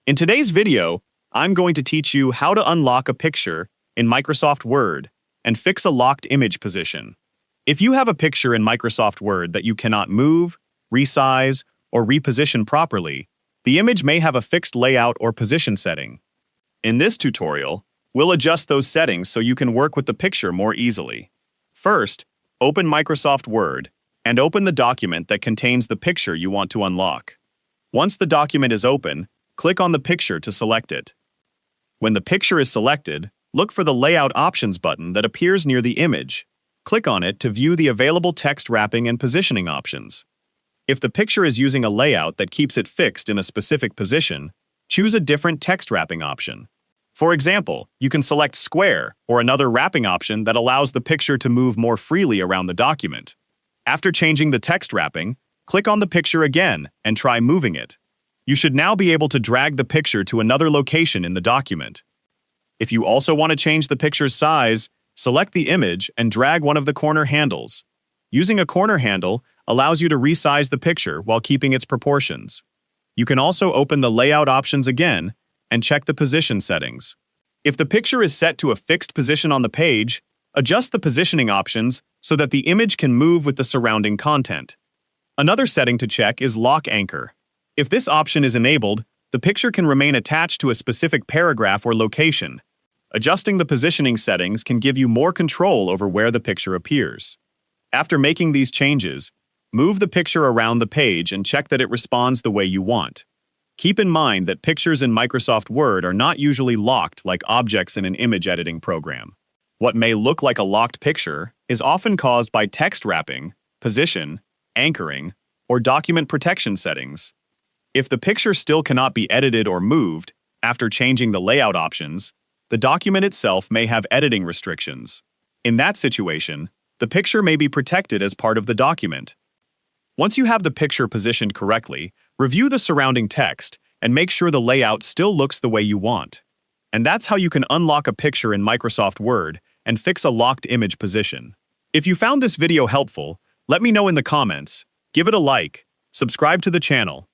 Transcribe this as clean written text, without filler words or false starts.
In today's video, I'm going to teach you how to unlock a picture in Microsoft Word and fix a locked image position. If you have a picture in Microsoft Word that you cannot move, resize, or reposition properly, the image may have a fixed layout or position setting. In this tutorial, we'll adjust those settings so you can work with the picture more easily. First, open Microsoft Word and open the document that contains the picture you want to unlock. Once the document is open, click on the picture to select it. When the picture is selected, look for the Layout Options button that appears near the image. Click on it to view the available text wrapping and positioning options. If the picture is using a layout that keeps it fixed in a specific position, choose a different text wrapping option. For example, you can select Square or another wrapping option that allows the picture to move more freely around the document. After changing the text wrapping, click on the picture again and try moving it. You should now be able to drag the picture to another location in the document. If you also want to change the picture's size, select the image and drag one of the corner handles. Using a corner handle allows you to resize the picture while keeping its proportions. You can also open the layout options again and check the position settings. If the picture is set to a fixed position on the page, adjust the positioning options so that the image can move with the surrounding content. Another setting to check is Lock Anchor. If this option is enabled, the picture can remain attached to a specific paragraph or location. Adjusting the positioning settings can give you more control over where the picture appears. After making these changes, move the picture around the page and check that it responds the way you want. Keep in mind that pictures in Microsoft Word are not usually locked like objects in an image editing program. What may look like a locked picture is often caused by text wrapping, position, anchoring, or document protection settings. If the picture still cannot be edited or moved after changing the layout options, the document itself may have editing restrictions. In that situation, the picture may be protected as part of the document. Once you have the picture positioned correctly, review the surrounding text and make sure the layout still looks the way you want. And that's how you can unlock a picture in Microsoft Word and fix a locked image position. If you found this video helpful, let me know in the comments, give it a like, subscribe to the channel,